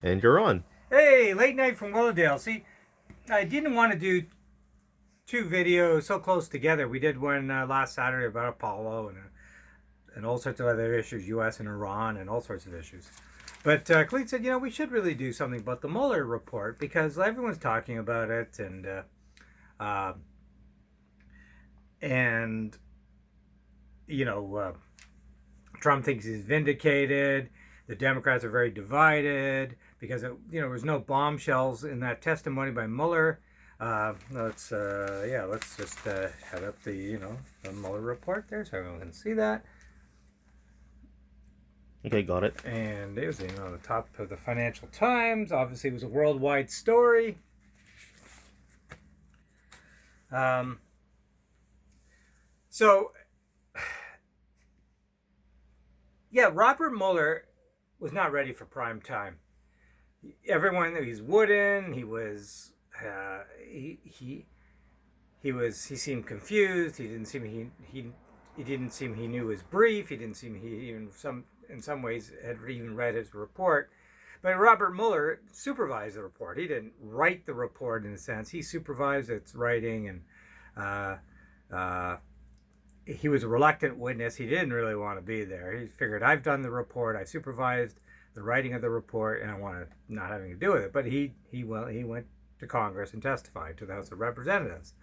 And you're on. Hey, late night from Willowdale. See, I didn't want to do two videos so close together. We did one last Saturday about Apollo and all sorts of other issues, U.S. and Iran and all sorts of issues. But Cleet said, we should really do something about the Mueller report because everyone's talking about it, uh, and you know, uh, Trump thinks he's vindicated. The Democrats are very divided because there was no bombshells in that testimony by Mueller. Let's just head up the Mueller report there so everyone can see that. Okay, got it. And it was on the top of the Financial Times. Obviously, it was a worldwide story. So, yeah, Robert Mueller was not ready for prime time. Everyone, he's wooden. He was he seemed confused. He didn't seem he knew his brief. He didn't seem he even in some ways had even read his report. But Robert Mueller supervised the report. He didn't write the report in a sense. He supervised its writing, and he was a reluctant witness. He didn't really want to be there. He figured, I've done the report. I supervised the writing of the report, and I want to not having to do with it. But he went to Congress and testified to the House of Representatives,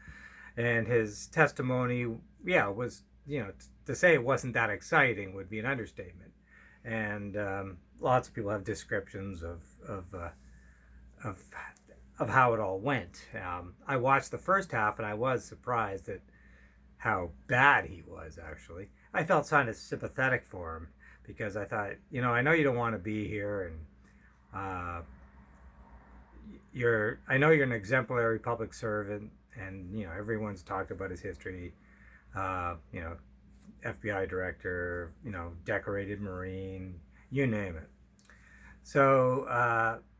and his testimony, was to say it wasn't that exciting would be an understatement. And lots of people have descriptions of how it all went. I watched the first half, and I was surprised at how bad he was. Actually, I felt kind of sympathetic for him because I thought, I know you don't want to be here, and I know you're an exemplary public servant, and everyone's talked about his history. FBI director, decorated Marine, you name it. So,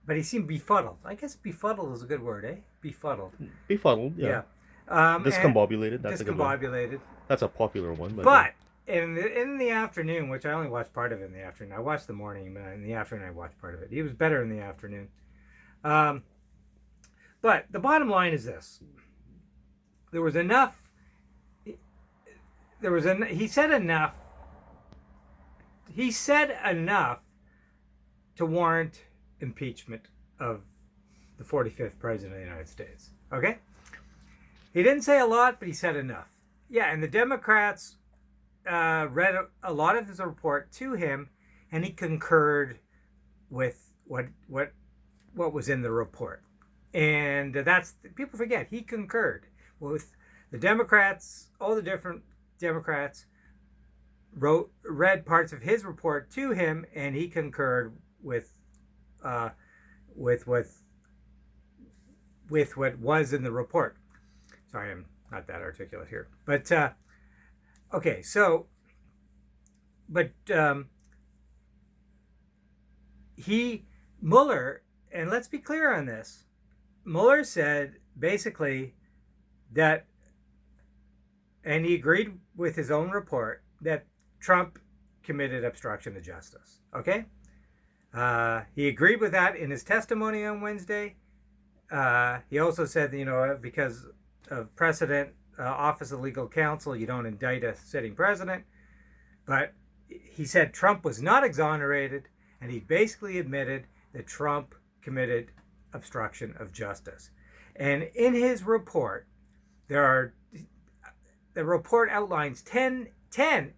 but he seemed befuddled. I guess befuddled is a good word, eh? Befuddled. Befuddled, yeah. Discombobulated, that's a good one. Discombobulated. That's a popular one. But in the afternoon, which I only watched part of it in the afternoon. I watched the morning, but in the afternoon I watched part of it. He was better in the afternoon. But the bottom line is this. He said enough to warrant impeachment of the 45th president of the United States. Okay? He didn't say a lot, but he said enough. Yeah, and the Democrats read a lot of his report to him, and he concurred with what was in the report. And that's, people forget, he concurred with the Democrats. All the different Democrats read parts of his report to him, and he concurred with what was in the report. Sorry, I'm not that articulate here, but okay. So, but Mueller, and let's be clear on this. Mueller said basically that, and he agreed with his own report, that Trump committed obstruction of justice. Okay? He agreed with that in his testimony on Wednesday. He also said, because of precedent, Office of Legal Counsel, you don't indict a sitting president. But he said Trump was not exonerated, and he basically admitted that Trump committed obstruction of justice. And in his report, the report outlines 10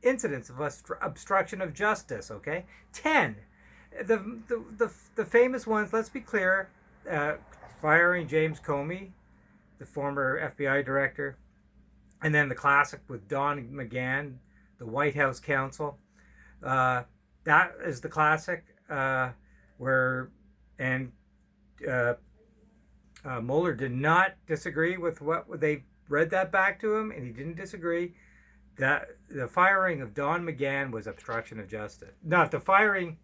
incidents of obstruction of justice, okay? 10. The famous ones, let's be clear, firing James Comey, the former FBI director, and then the classic with Don McGahn, the White House counsel. That is the classic where Mueller did not disagree with what they read that back to him, and he didn't disagree that the firing of Don McGahn was obstruction of justice. Not the firing.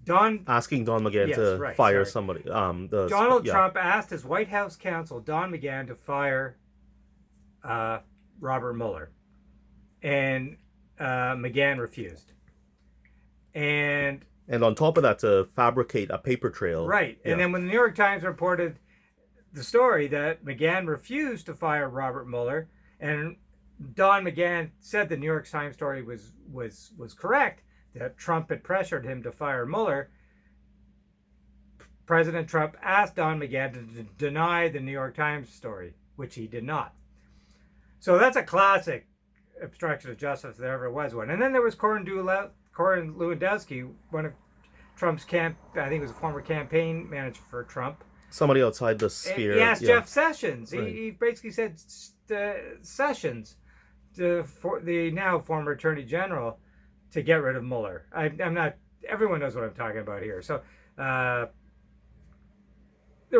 Asking Don McGahn to fire somebody. Donald Trump asked his White House counsel, Don McGahn, to fire Robert Mueller, and McGahn refused. And And on top of that, to fabricate a paper trail. Right. And then when the New York Times reported the story that McGahn refused to fire Robert Mueller, and Don McGahn said the New York Times story was correct, that Trump had pressured him to fire Mueller, President Trump asked Don McGahn to deny the New York Times story, which he did not. So that's a classic obstruction of justice if there ever was one. And then there was Corin Lewandowski, one of Trump's I think he was a former campaign manager for Trump. Somebody outside the sphere. He asked Jeff Sessions. Right. He basically said Sessions, the now former Attorney General, to get rid of Mueller. I'm not. Everyone knows what I'm talking about here. So there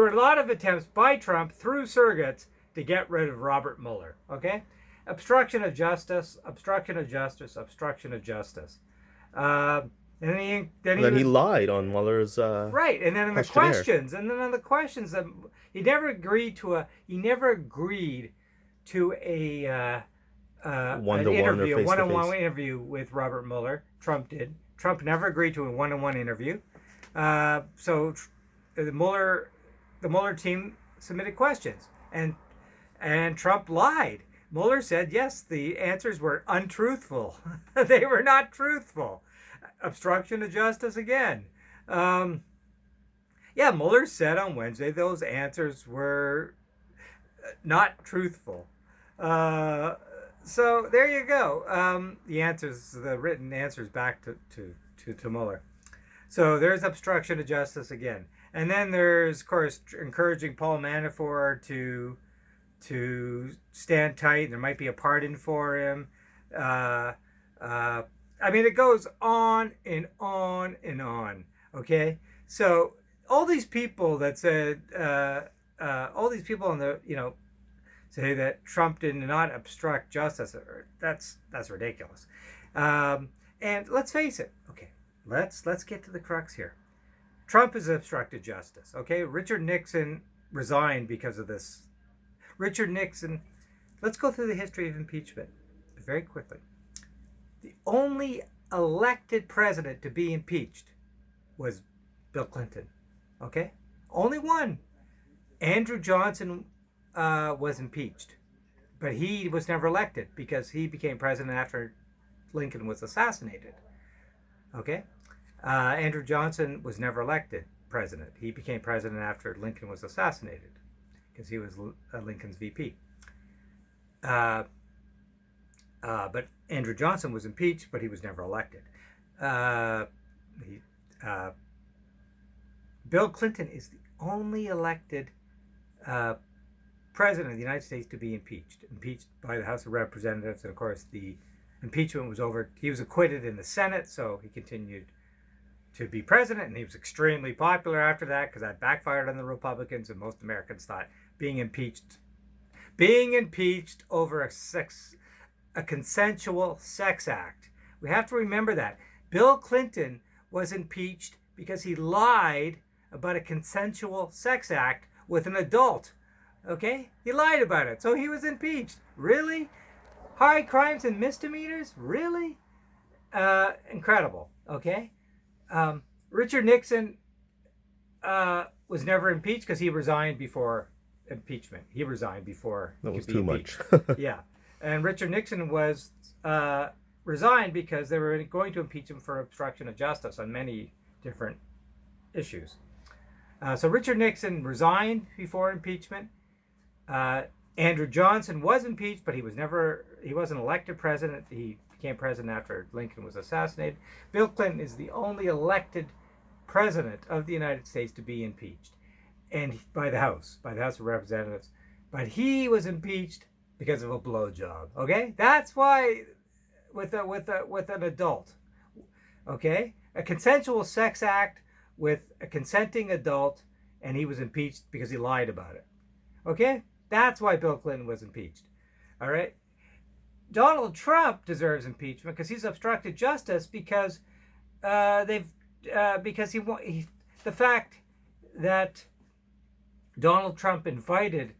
were a lot of attempts by Trump through surrogates to get rid of Robert Mueller. Okay, obstruction of justice, obstruction of justice, obstruction of justice. And then he lied on Mueller's right, and then on the questions, that he never agreed to a one-on-one interview with Robert Mueller. Trump did. Trump never agreed to a one-on-one interview. So the Mueller team submitted questions, and Trump lied. Mueller said yes, the answers were untruthful. They were not truthful. Obstruction of justice again. Mueller said on Wednesday those answers were not truthful. So there you go. The written answers back to Mueller. So there's obstruction of justice again. And then there's, of course, encouraging Paul Manafort to stand tight. There might be a pardon for him. It goes on and on and on. Okay, so all these people that said, all these people on the, say that Trump did not obstruct justice. That's ridiculous. And let's face it. Okay, let's get to the crux here. Trump has obstructed justice. Okay, Richard Nixon resigned because of this. Richard Nixon. Let's go through the history of impeachment very quickly. The only elected president to be impeached was Bill Clinton. Okay? Only one. Andrew Johnson was impeached. But he was never elected because he became president after Lincoln was assassinated. Okay? Andrew Johnson was never elected president. He became president after Lincoln was assassinated because he was Lincoln's VP. But Andrew Johnson was impeached, but he was never elected. Bill Clinton is the only elected president of the United States to be impeached by the House of Representatives. And of course, the impeachment was over. He was acquitted in the Senate, so he continued to be president, and he was extremely popular after that because that backfired on the Republicans, and most Americans thought being impeached over a consensual sex act. We have to remember that. Bill Clinton was impeached because he lied about a consensual sex act with an adult. Okay? He lied about it, so he was impeached. Really? High crimes and misdemeanors? Really? Incredible. Okay? Richard Nixon was never impeached because he resigned before impeachment. He resigned before that was too much. Yeah. And Richard Nixon was resigned because they were going to impeach him for obstruction of justice on many different issues. So Richard Nixon resigned before impeachment. Andrew Johnson was impeached, but he wasn't elected president. He became president after Lincoln was assassinated. Bill Clinton is the only elected president of the United States to be impeached, and by the House of Representatives. But he was impeached because of a blowjob. Okay, that's why with an adult. Okay, a consensual sex act with a consenting adult, and he was impeached because he lied about it. Okay, that's why Bill Clinton was impeached. All right. Donald Trump deserves impeachment because he's obstructed justice because the fact that Donald Trump invited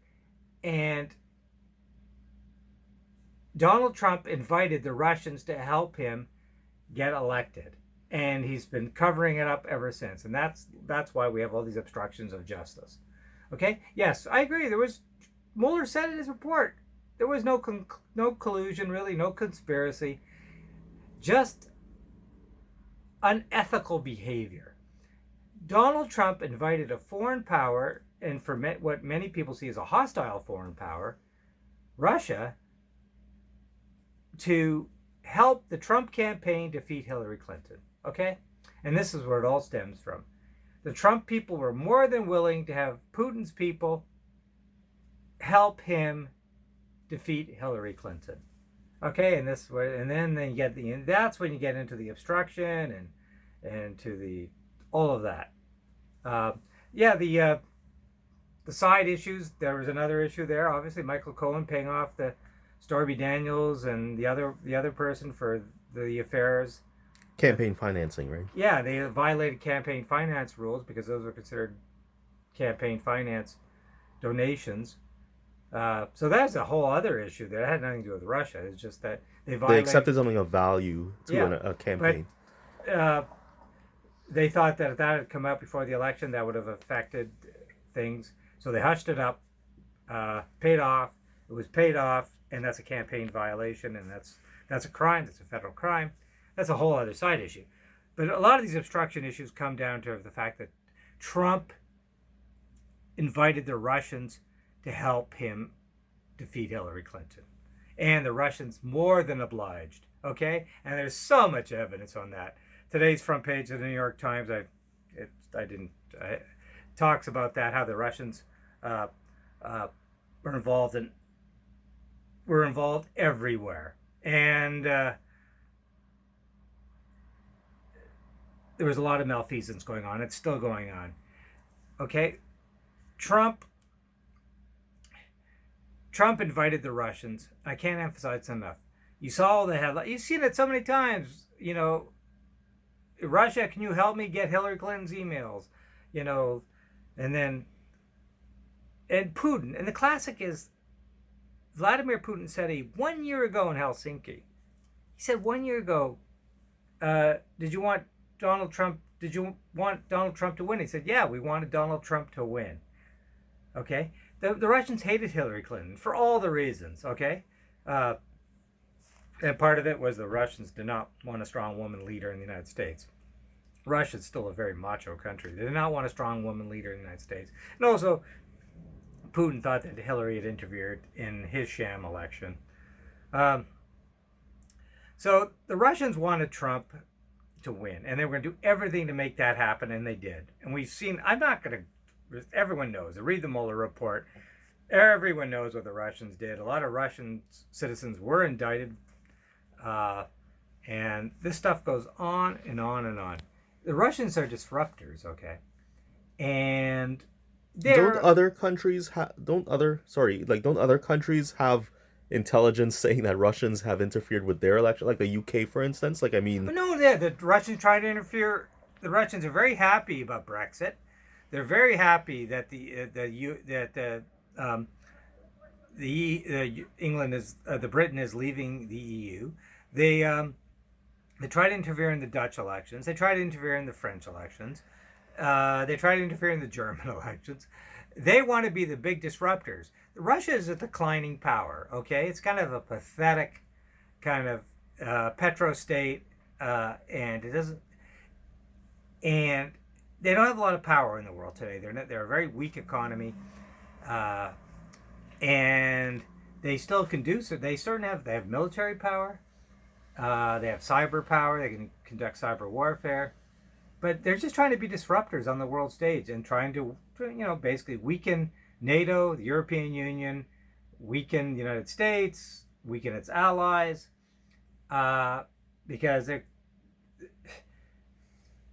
the Russians to help him get elected. and he's been covering it up ever since. And that's why we have all these obstructions of justice. Okay? Yes, I agree. Mueller said in his report, there was no collusion, really, no conspiracy, just unethical behavior. Donald Trump invited a foreign power, and for what many people see as a hostile foreign power, Russia, to help the Trump campaign defeat Hillary Clinton. Okay? And this is where it all stems from. The Trump people were more than willing to have Putin's people help him defeat Hillary Clinton. Okay, and then you get that's when you get into the obstruction and to the all of that. The side issues. There was another issue there. Obviously, Michael Cohen paying off the Stormy Daniels and the other person for the affairs. Campaign financing, right? Yeah, they violated campaign finance rules because those were considered campaign finance donations. So that's a whole other issue that had nothing to do with Russia. It's just that they accepted something of value to a campaign. But, they thought that if that had come out before the election, that would have affected things. So they hushed it up, paid off. It was paid off, and that's a campaign violation, and that's a crime. That's a federal crime. That's a whole other side issue. But a lot of these obstruction issues come down to the fact that Trump invited the Russians to help him defeat Hillary Clinton. And the Russians more than obliged. Okay? And there's so much evidence on that. Today's front page of the New York Times, talks about that, how the Russians were involved everywhere. And there was a lot of malfeasance going on. It's still going on. Okay? Trump invited the Russians. I can't emphasize enough. You saw the headline. You've seen it so many times. You know, Russia, can you help me get Hillary Clinton's emails? You know, and Putin. And the classic is Vladimir Putin said 1 year ago in Helsinki. He said 1 year ago, did you want Donald Trump to win? He said, yeah, we wanted Donald Trump to win. Okay? The Russians hated Hillary Clinton for all the reasons, okay? And part of it was the Russians did not want a strong woman leader in the United States. Russia's still a very macho country. They did not want a strong woman leader in the United States. And also, Putin thought that Hillary had interfered in his sham election. So the Russians wanted Trump to win, and they were going to do everything to make that happen, and they did. And we've seen, everyone knows. Read the Mueller report. Everyone knows what the Russians did. A lot of Russian citizens were indicted. And this stuff goes on and on and on. The Russians are disruptors, okay? And don't other countries have intelligence saying that Russians have interfered with their election, like the UK, for instance? Like, I mean, but no, the Russians try to interfere. The Russians are very happy about Brexit. They're very happy that Britain is leaving the EU. They try to interfere in the Dutch elections. They try to interfere in the French elections. They try to interfere in the German elections. They want to be the big disruptors. Russia is a declining power. Okay, it's kind of a pathetic kind of petrostate, and it doesn't. And they don't have a lot of power in the world today. They're a very weak economy, and they still can do so. They have military power. They have cyber power. They can conduct cyber warfare, but they're just trying to be disruptors on the world stage and trying to, basically weaken NATO, the European Union, weaken the United States, weaken its allies, because they're.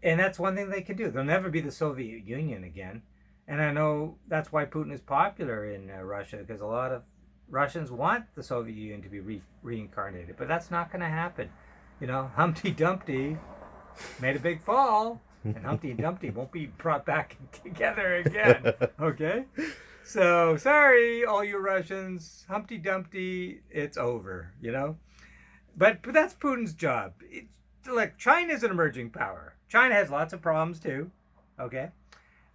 And that's one thing they can do. They'll never be the Soviet Union again. And I know that's why Putin is popular in Russia, because a lot of Russians want the Soviet Union to be reincarnated. But that's not going to happen. Humpty Dumpty made a big fall, and Humpty and Dumpty won't be brought back together again. Okay? So, sorry, all you Russians. Humpty Dumpty, it's over, But that's Putin's job. look, China's an emerging power. China has lots of problems too. Okay.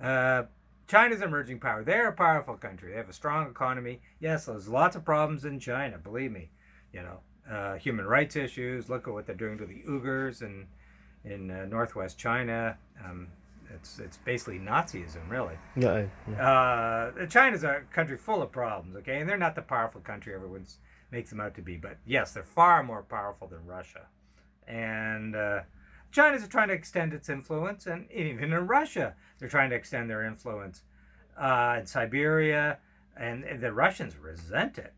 China's an emerging power. They're a powerful country. They have a strong economy. Yes, there's lots of problems in China. Believe me. Human rights issues. Look at what they're doing to the Uyghurs in northwest China. It's basically Nazism, really. China's a country full of problems. Okay, and they're not the powerful country everyone makes them out to be. But yes, they're far more powerful than Russia. And China's trying to extend its influence, and even in Russia, they're trying to extend their influence. In Siberia, and the Russians resent it.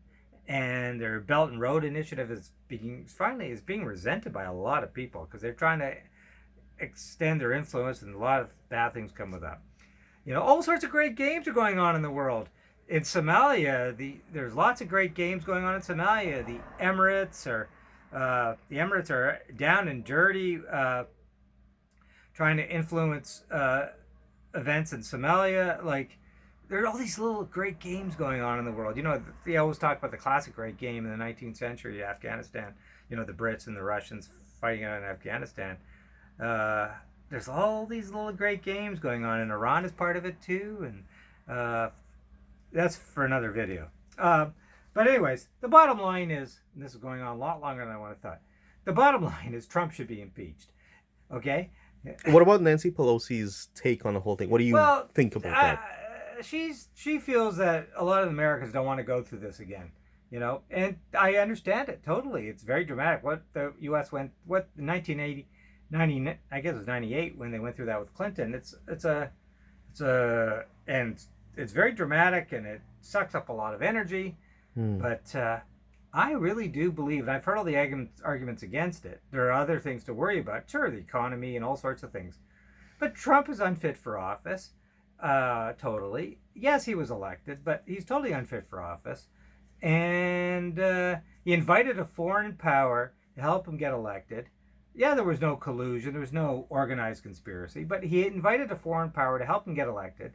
And their Belt and Road Initiative is being resented by a lot of people because they're trying to extend their influence, and a lot of bad things come with that. All sorts of great games are going on in the world. In Somalia, there's lots of great games going on in Somalia. The Emirates are down and dirty, trying to influence events in Somalia. Like, there are all these little great games going on in the world. They always talk about the classic great game in the 19th century, Afghanistan. The Brits and the Russians fighting out in Afghanistan. There's all these little great games going on, and Iran is part of it too. And that's for another video. But anyways, the bottom line is, and this is going on a lot longer than I would have thought. The bottom line is Trump should be impeached. Okay? What about Nancy Pelosi's take on the whole thing? What do you think about that? She feels that a lot of Americans don't want to go through this again. And I understand it totally. It's very dramatic. What the U.S. went, 1980, 90, I guess it was 98 when they went through that with Clinton. It's very dramatic, and it sucks up a lot of energy. But I really do believe, and I've heard all the arguments against it. There are other things to worry about. Sure, the economy and all sorts of things. But Trump is unfit for office. Totally. Yes, he was elected, but he's totally unfit for office. And he invited a foreign power to help him get elected. Yeah, there was no collusion. There was no organized conspiracy. But he invited a foreign power to help him get elected.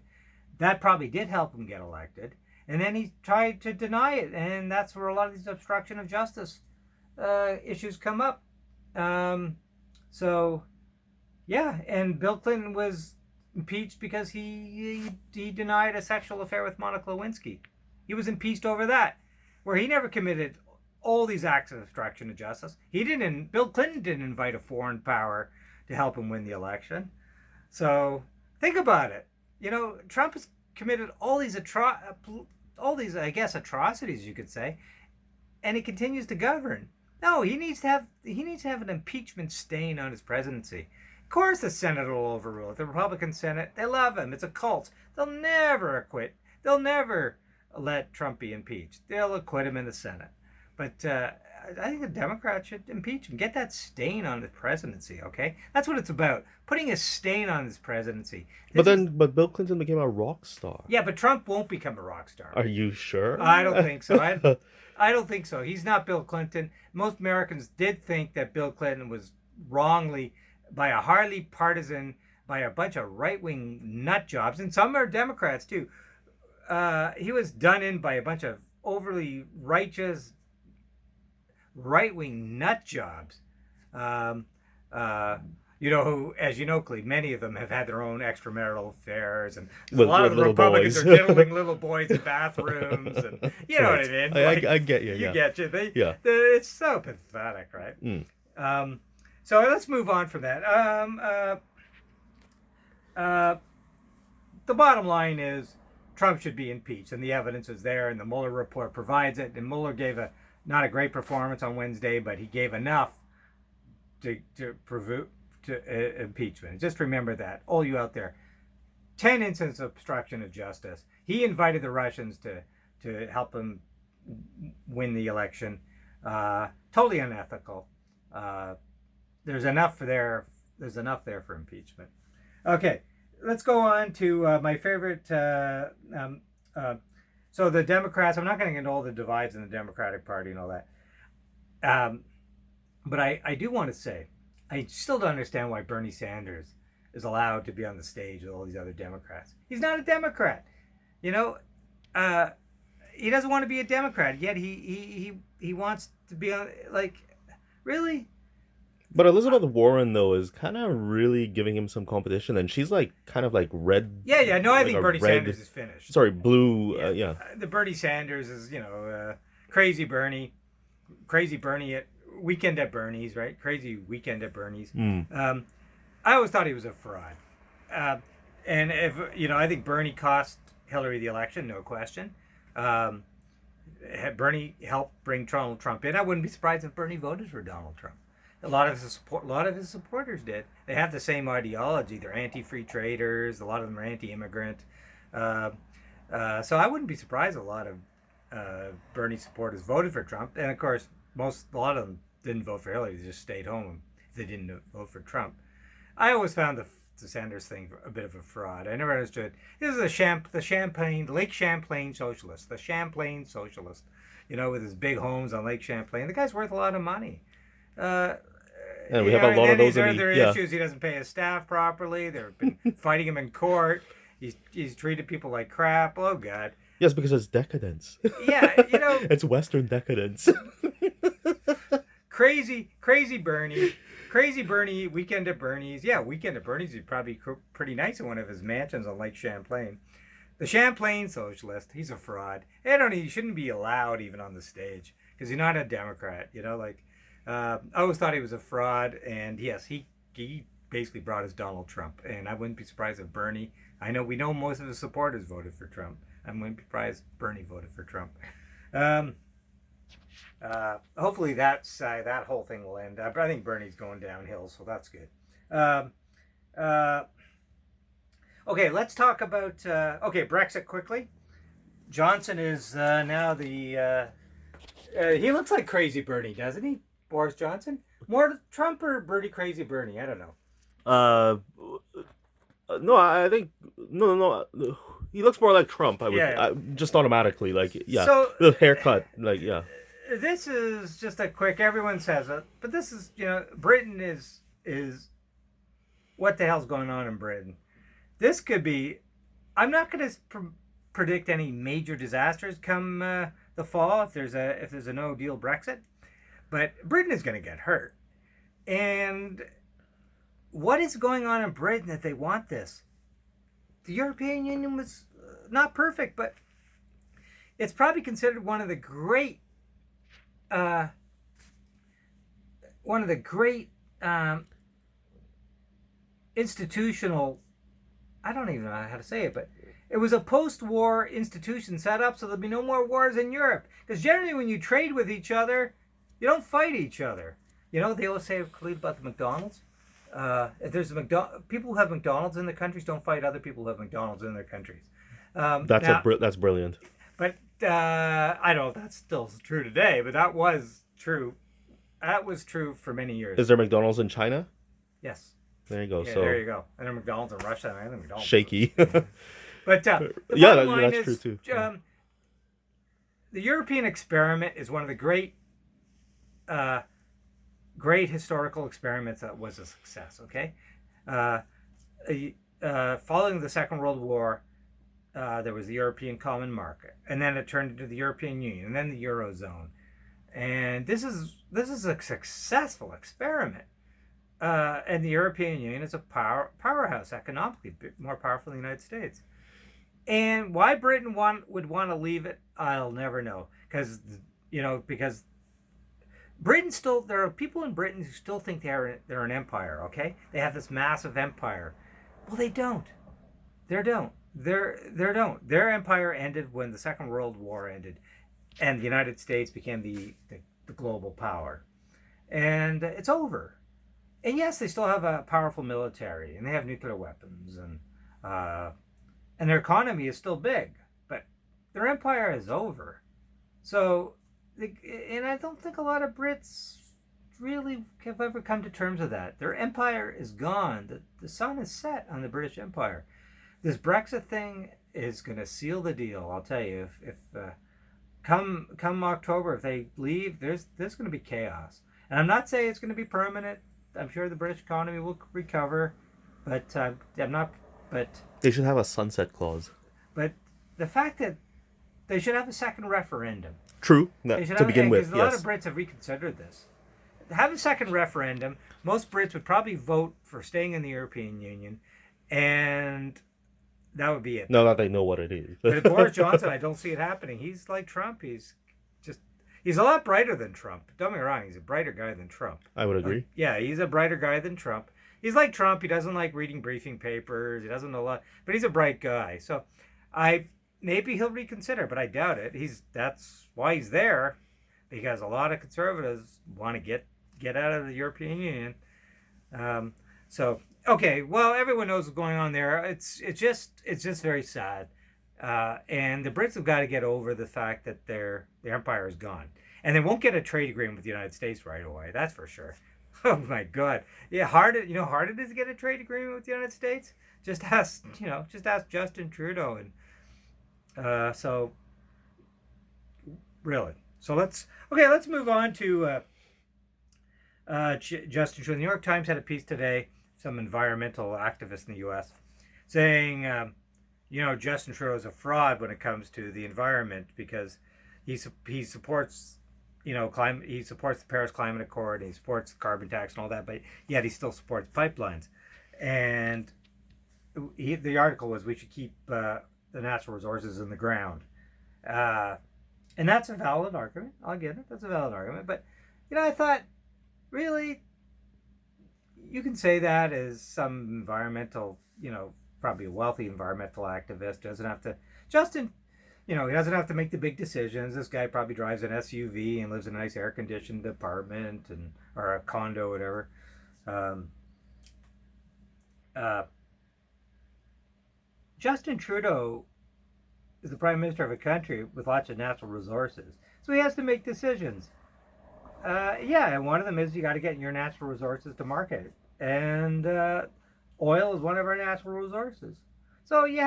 That probably did help him get elected. And then he tried to deny it. And that's where a lot of these obstruction of justice issues come up. So, yeah. And Bill Clinton was impeached because he denied a sexual affair with Monica Lewinsky. He was impeached over that, where he never committed all these acts of obstruction of justice. Bill Clinton didn't invite a foreign power to help him win the election. So think about it. Trump has committed all these atrocities, you could say, and he continues to govern. No, he needs to have an impeachment stain on his presidency. Of course the Senate will overrule it. The Republican Senate, they love him. It's a cult. They'll never acquit. They'll never let Trump be impeached. They'll acquit him in the Senate. But I think the Democrats should impeach him. Get that stain on his presidency, okay? That's what it's about. Putting a stain on his presidency. But Bill Clinton became a rock star. Yeah, but Trump won't become a rock star. Are you sure? I don't think so. I don't think so. He's not Bill Clinton. Most Americans did think that Bill Clinton was wrongly, by a hardly partisan, by a bunch of right-wing nut jobs, and some are Democrats too. He was done in by a bunch of overly righteous right-wing nut jobs. Who, as you know, Cleve, many of them have had their own extramarital affairs, and a lot of the Republicans boys. are diddling little boys in bathrooms, and you know what I mean. I get you. You get you. Yeah. It's so pathetic, right? So let's move on from that. The bottom line is Trump should be impeached, and the evidence is there, and the Mueller report provides it. And Mueller gave not a great performance on Wednesday, but he gave enough to prove impeachment. Just remember that, all you out there. 10 incidents of obstruction of justice. He invited the Russians to help him win the election. Totally unethical. There's enough there for impeachment. Okay, let's go on to my favorite. So the Democrats. I'm not going to get into all the divides in the Democratic Party and all that. But I do want to say, I still don't understand why Bernie Sanders is allowed to be on the stage with all these other Democrats. He's not a Democrat. He doesn't want to be a Democrat, yet he wants to be on, like, really? But Elizabeth Warren though is kind of really giving him some competition, and she's like kind of like red, Yeah. No, I like think a Bernie Sanders red, is finished. sorry, blue. Yeah, Yeah. the Bernie Sanders is crazy crazy Bernie at weekend at Bernie's, right? Crazy weekend at Bernie's. Mm. I always thought he was a fraud, uh, and if I think Bernie cost Hillary the election, no question. Um, Bernie helped bring Donald Trump in. I wouldn't be surprised if Bernie voted for Donald Trump. A lot of his supporters did. They have the same ideology. They're anti-free traders. A lot of them are anti-immigrant. Uh, so I wouldn't be surprised if a lot of Bernie supporters voted for Trump. And of course, a lot of them didn't vote for Hillary. They just stayed home if they didn't vote for Trump. I always found the Sanders thing a bit of a fraud. I never understood. This is the Lake Champlain socialist, the Champlain socialist, with his big homes on Lake Champlain. The guy's worth a lot of money. And we have a lot of those there in are the issues. He doesn't pay his staff properly. They've been fighting him in court. He's treated people like crap. Oh God. Yes, because it's decadence. Yeah, it's Western decadence. Crazy Bernie. Crazy Bernie, weekend at Bernie's. Yeah, weekend at Bernie's is probably pretty nice in one of his mansions on Lake Champlain. The Champlain socialist, he's a fraud. He shouldn't be allowed even on the stage because he's not a Democrat. I always thought he was a fraud. And yes, he basically brought us Donald Trump. And I wouldn't be surprised if Bernie, we know most of his supporters voted for Trump. I wouldn't be surprised if Bernie voted for Trump. Hopefully that whole thing will end. I think Bernie's going downhill, so that's good. Okay, let's talk about Brexit quickly. Johnson is now the he looks like crazy Bernie, doesn't he? Boris Johnson, more Trump or Crazy Bernie? I don't know. No, I think no. He looks more like Trump. Just automatically, So the haircut, yeah. This is just a quick. Everyone says it, but this is Britain is what the hell's going on in Britain? This could be. I'm not going to predict any major disasters come the fall if there's a no deal Brexit, but Britain is going to get hurt. And what is going on in Britain that they want this? The European Union was not perfect, but it's probably considered one of the great institutional, I don't even know how to say it, but it was a post-war institution set up so there'll be no more wars in Europe. Because generally when you trade with each other, you don't fight each other. They always say about the McDonald's. If there's people who have McDonald's in their countries don't fight other people who have McDonald's in their countries. That's brilliant. But I don't know if that's still true today, but that was true. That was true for many years. Is there McDonald's in China? Yes. There you go. Yeah, so there you go. And there are McDonald's in Russia. And I think McDonald's shaky. But the bottom line is, true too. The European experiment is one of the great historical experiments that was a success. Okay, following the Second World War, there was the European Common Market, and then it turned into the European Union, and then the Eurozone, and this is a successful experiment. And the European Union is a powerhouse economically, more powerful than the United States. And why Britain would want to leave it, I'll never know, because Britain there are people in Britain who still think they're an empire. Okay, they have this massive empire. Well, they don't. They don't. Their empire ended when the Second World War ended, and the United States became the global power, and it's over. And yes, they still have a powerful military, and they have nuclear weapons, and their economy is still big, but their empire is over. So, and I don't think a lot of Brits really have ever come to terms with that. Their empire is gone. The sun is set on the British Empire. This Brexit thing is going to seal the deal. I'll tell you. If come October, if they leave, there's going to be chaos. And I'm not saying it's going to be permanent. I'm sure the British economy will recover, but I'm not. But they should have a sunset clause. But the fact that they should have a second referendum. True. To begin with, because a lot of Brits have reconsidered this. have a second referendum. Most Brits would probably vote for staying in the European Union, and that would be it. No, that they know what it is. But Boris Johnson, I don't see it happening. He's like Trump. He's a lot brighter than Trump. Don't get me wrong. He's a brighter guy than Trump. I would agree. Yeah, he's a brighter guy than Trump. He's like Trump. He doesn't like reading briefing papers. He doesn't know a lot, but he's a bright guy. So maybe he'll reconsider, but I doubt it. That's why he's there, because a lot of conservatives want to get out of the European Union. So okay, well, everyone knows what's going on there. It's just very sad, and the Brits have got to get over the fact that their empire is gone, and they won't get a trade agreement with the United States right away. That's for sure. Oh my God, yeah, hard it is to get a trade agreement with the United States. Just ask Justin Trudeau, and so really. So let's move on to Justin Trudeau. The New York Times had a piece today, some environmental activists in the U.S. saying, Justin Trudeau is a fraud when it comes to the environment because he supports, climate. He supports the Paris Climate Accord. And he supports the carbon tax and all that, but yet he still supports pipelines. And the article was we should keep the natural resources in the ground, and that's a valid argument. I'll get it. That's a valid argument. But I thought, really, you can say that as some environmental, probably a wealthy environmental activist doesn't have to. Justin, he doesn't have to make the big decisions. This guy probably drives an SUV and lives in a nice air-conditioned apartment or a condo, whatever. Justin Trudeau is the prime minister of a country with lots of natural resources, so he has to make decisions. And one of them is you got to get your natural resources to market, and oil is one of our natural resources. So he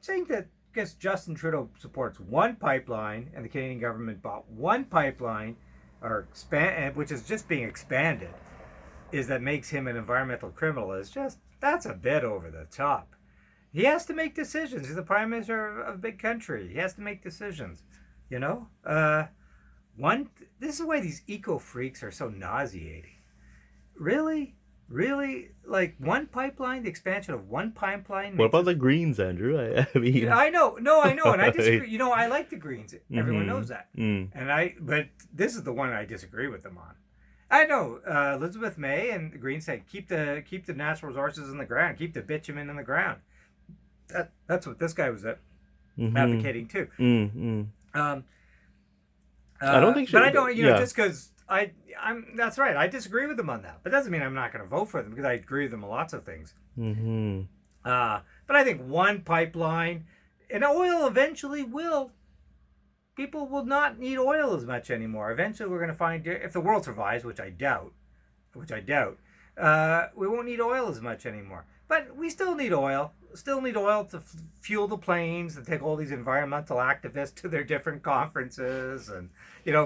saying that because Justin Trudeau supports one pipeline, and the Canadian government bought one pipeline, which is just being expanded, is that makes him an environmental criminal. That's a bit over the top. He has to make decisions. He's the prime minister of a big country. He has to make decisions. This is why these eco freaks are so nauseating. Really, like one pipeline, the expansion of one pipeline. What about the Greens, Andrew? I mean, I know, and I disagree. I like the Greens. Everyone knows that. But this is the one I disagree with them on. I know Elizabeth May and the Greens say keep the natural resources in the ground, keep the bitumen in the ground. That's what this guy was advocating too. I don't think. But I don't. Just because I'm. That's right. I disagree with them on that, but doesn't mean I'm not going to vote for them because I agree with them on lots of things. But I think one pipeline and oil eventually will. People will not need oil as much anymore. Eventually, we're going to find if the world survives, which I doubt, we won't need oil as much anymore. But we still need oil. Still need oil to fuel the planes, to take all these environmental activists to their different conferences, and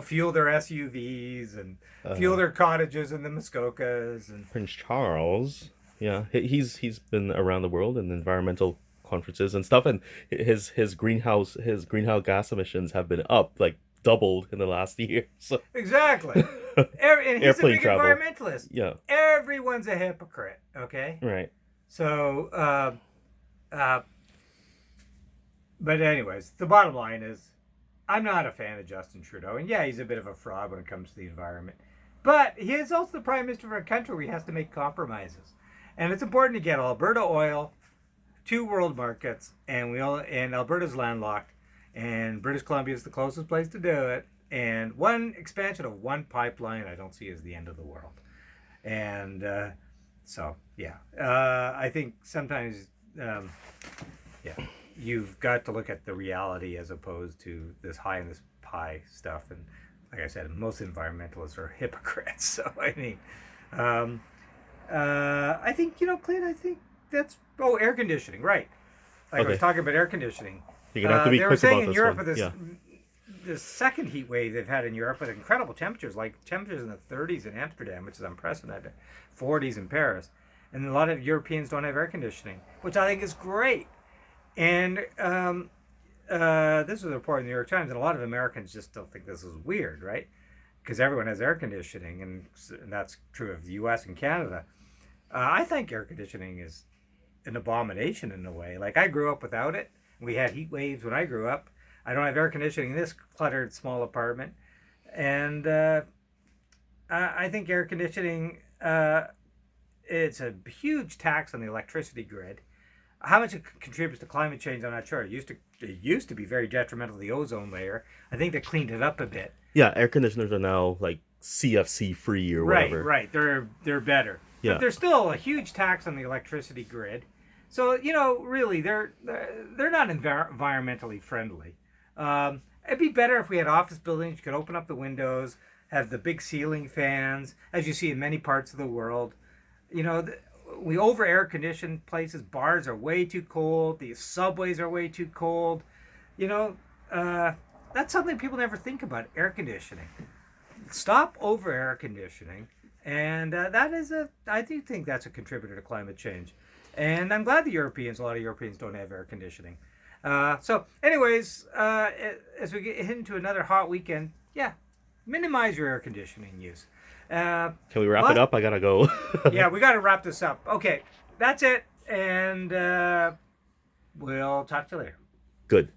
fuel their SUVs and fuel their cottages in the Muskokas. And Prince Charles, he's been around the world in environmental conferences and stuff, and his greenhouse gas emissions have been up like doubled in the last year. So exactly, and he's a big travel. Environmentalist. Yeah, everyone's a hypocrite. Okay, right. So, but anyways, the bottom line is, I'm not a fan of Justin Trudeau, and he's a bit of a fraud when it comes to the environment. But he is also the prime minister of a country where he has to make compromises, and it's important to get Alberta oil to world markets, and Alberta's landlocked, and British Columbia is the closest place to do it. And one expansion of one pipeline, I don't see as the end of the world. And I think sometimes, you've got to look at the reality as opposed to this high and this pie stuff. And like I said, most environmentalists are hypocrites. So I mean, I think Clint. I think that's air conditioning, right? Like I was talking about air conditioning. You're gonna have to be quick about this. They were saying in Europe one. with this second heat wave they've had in Europe with incredible temperatures, like temperatures in the 30s in Amsterdam, which is unprecedented, 40s in Paris. And a lot of Europeans don't have air conditioning, which I think is great. And this was a report in the New York Times, and a lot of Americans just don't think this is weird, right? because everyone has air conditioning, and that's true of the U.S. and Canada. I think air conditioning is an abomination in a way. Like, I grew up without it. We had heat waves when I grew up. I don't have air conditioning in this cluttered small apartment, and I think air conditioning it's a huge tax on the electricity grid. How much it contributes to climate change, I'm not sure. It used to be very detrimental to the ozone layer. I think they cleaned it up a bit. Yeah, air conditioners are now like CFC free or Right, whatever. right. They're better. Yeah. But there's still a huge tax on the electricity grid. So, really, they're not environmentally friendly. It'd be better if we had office buildings. You could open up the windows, have the big ceiling fans, as you see in many parts of the world. We over air condition places. Bars are way too cold. The subways are way too cold. That's something people never think about, air conditioning. Stop over air conditioning. And I do think that's a contributor to climate change. And I'm glad a lot of Europeans don't have air conditioning. So anyways, as we get into another hot weekend, yeah, minimize your air conditioning use. Can we wrap it up? I gotta go. Yeah, we got to wrap this up. Okay, that's it. And we'll talk to you later. Good.